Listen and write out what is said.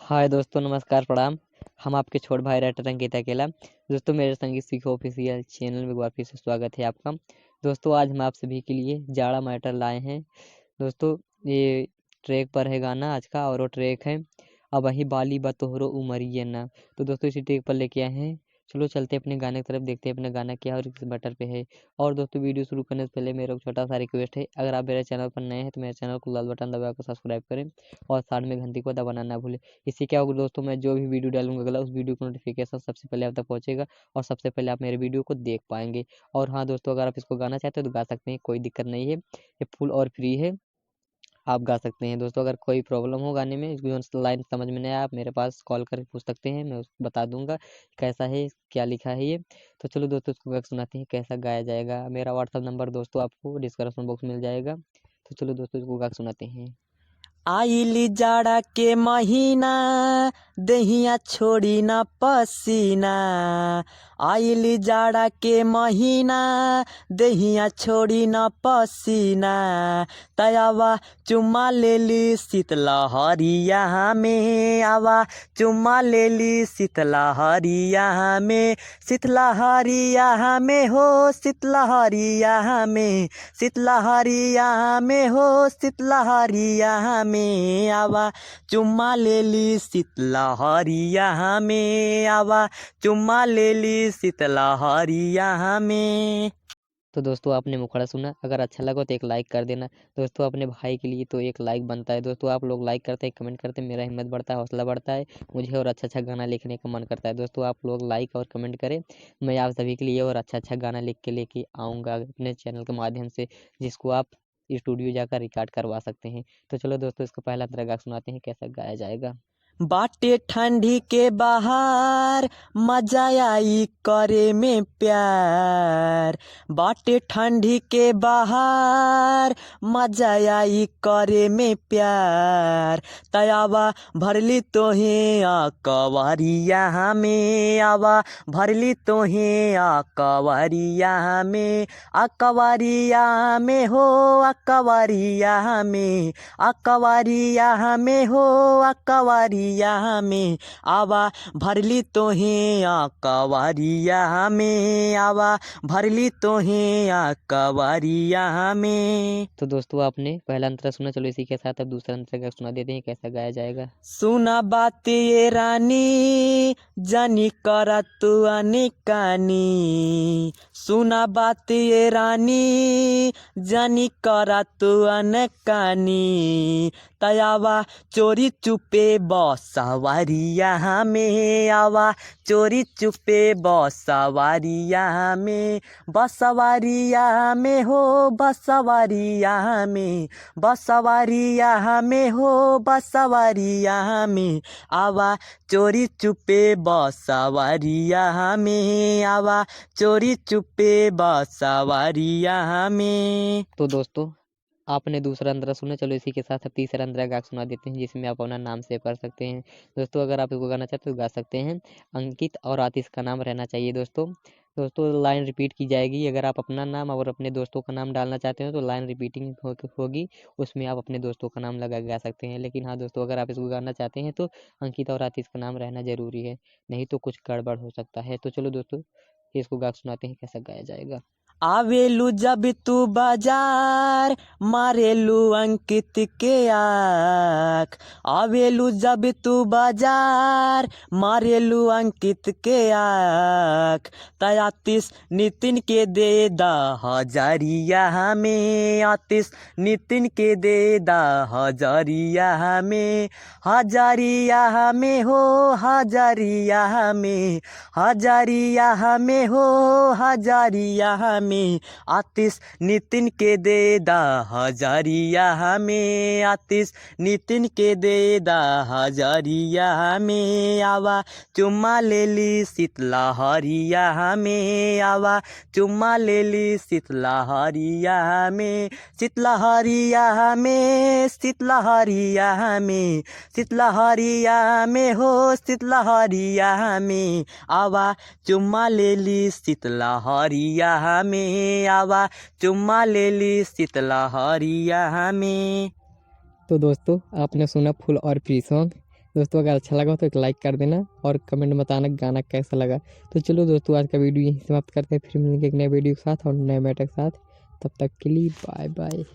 हाय दोस्तों, नमस्कार, प्रणाम। हम आपके छोट भाई राइटर अंकित अकेला। दोस्तों, मेरे संगीत सीखो ऑफिशियल चैनल में एक बार फिर से स्वागत है आपका। दोस्तों, आज हम आप सभी के लिए जाड़ा मैटर लाए हैं। दोस्तों, ये ट्रैक पर है गाना आज का, और वो ट्रैक है अब वही बाली बतोहरो उमरिए ना। तो दोस्तों, इसी ट्रैक पर लेके आए हैं। चलो चलते हैं अपने गाने की तरफ, देखते हैं अपना गाना क्या है और किस मैटर पे है। और दोस्तों, वीडियो शुरू करने से पहले मेरा एक छोटा सा रिक्वेस्ट है, अगर आप मेरे चैनल पर नए हैं तो मेरे चैनल को लाल बटन दबा कर सब्सक्राइब करें और साथ में घंटी को दबाना ना भूलें। इससे क्या होगा दोस्तों, मैं जो भी वीडियो डालूंगा अगला, उस वीडियो का नोटिफिकेशन सबसे पहले आप तक पहुंचेगा और सबसे पहले आप मेरे वीडियो को देख पाएंगे। और हाँ दोस्तों, अगर आप इसको गाना चाहते हो तो गा सकते हैं, कोई दिक्कत नहीं है, ये फुल और फ्री है, आप गा सकते हैं। दोस्तों, अगर कोई प्रॉब्लम हो गाने में, जो लाइन समझ में नहीं आया, आप मेरे पास कॉल कर पूछ सकते हैं, मैं उसको बता दूंगा कैसा है, क्या लिखा है ये। तो चलो दोस्तों, इसको गा के सुनाते हैं कैसा गाया जाएगा। मेरा व्हाट्सअप नंबर दोस्तों आपको डिस्क्रिप्शन बॉक्स में मिल जाएगा। तो चलो दोस्तों, इसको गा के सुनाते हैं। आइली जाड़ा के महीना दहिया छोड़ी ना पसीना। आइली जाड़ा के महीना दहिया छोड़ी ना पसीना। तयावा चुम्मा ले ली शीतलहरिया में। आवा चुम्मा ले ली शीतलहरिया में। शीतलहरिया में हो शीतलहरिया में। शीतलहरिया में हो शीतलहरिया में। आवा चुम्मा ले ली शीतलहरिया में। आवा चुम्मा ले ली शीतलहरिया में। तो दोस्तों, आपने मुखड़ा सुना, अगर अच्छा लगा तो एक लाइक कर देना। दोस्तों, अपने भाई के लिए तो एक लाइक बनता है। दोस्तों, आप लोग लाइक करते हैं, कमेंट करते हैं, मेरा हिम्मत बढ़ता है, हौसला बढ़ता है, मुझे और अच्छा अच्छा गाना लिखने का मन करता है। दोस्तों, आप लोग लाइक और कमेंट करें, मैं आप सभी के लिए और अच्छा अच्छा गाना लिख के लेके आऊँगा अपने चैनल के माध्यम से, जिसको आप स्टूडियो जाकर रिकॉर्ड करवा सकते हैं। तो चलो दोस्तों, इसका पहला अंतरा गा सुनाते हैं, कैसा गाया जाएगा। बाटे ठंडी के बाहर मजा आई करे में प्यार। बाटे ठंडी के बाहर मजा आई करे में प्यार। तयावा भरली तोहे कवरिया में। आवा भरली तोहे कवरिया में। कवरिया में हो कवरिया में। कवरिया में हो कवरिया में। आवा भरली तोहे कवरिया में। आवा भरली तोहे कवरिया में। तो दोस्तों, आपने पहला अंतरा सुना, चलो इसी के साथ अब दूसरा अंतरा गा सुना देते हैं, कैसा गाया जाएगा। सुना बात ये रानी जानी करा तू अनिकानी। सुना बात ये रानी जानी करा तू अनकानी। तयावा चोरी चुपे बसवरिया में। आवा चोरी चुपे बसवरिया में। बसवरिया में हो बसवरिया में। बसवरिया में हो बसवरिया में। आवा चोरी चुपे बसवरिया में। आवा चोरी चुपे बसवरिया में। तो दोस्तों, आपने दूसरा अंतरा सुना, चलो इसी के साथ अब तीसरा अंतरा गा के सुना देते हैं, जिसमें आप अपना नाम सेव कर सकते हैं। दोस्तों, अगर आप इसको गाना चाहते हो तो गा सकते हैं, अंकित और आतिश का नाम रहना चाहिए। दोस्तों दोस्तों, लाइन रिपीट की जाएगी, अगर आप अपना नाम और अपने दोस्तों का नाम डालना चाहते हो तो लाइन रिपीटिंग होगी, उसमें आप अपने दोस्तों का नाम लगा गा सकते हैं। लेकिन हाँ दोस्तों, अगर आप इसको गाना चाहते हैं तो अंकित और आतिश का नाम रहना ज़रूरी है, नहीं तो कुछ गड़बड़ हो सकता है। तो चलो दोस्तों, इसको गा के सुनाते हैं, कैसा गाया जाएगा। आवेलू जब तू बाजार मारेलू अंकित के आँख। आवेलू जब तू बाजार मारेलू अंकित के आँख। तयातीस नितिन के दे दा हजारिया में। आतिश नितिन के दे दा हजारिया में। हजारिया में हो हजारिया में। हजारिया में हो हजारिया में। आतिश नितिन के दे दा हजारिया में। आतिश नितिन के दे दा हजारिया में। आवा चुम्मा ले ली शीतलहरिया में। आवा चुम्मा ले ली शीतलहरिया में। शीतलहरिया में शीतलहरिया में। शीतलहरिया में हो शीतलहरिया में। आवा चुम्मा ले ली शीतलहरिया में। आवा चुम्मा ले ली शीतलहरिया में। तो दोस्तों, आपने सुना फुल और फ्री सॉन्ग। दोस्तों अगर अच्छा लगा तो एक लाइक कर देना और कमेंट में बताना गाना कैसा लगा। तो चलो दोस्तों आज का वीडियो यहीं समाप्त करते हैं, फिर मिलेंगे एक नए वीडियो के साथ और नए मैटर के साथ। तब तक के लिए बाय बाय।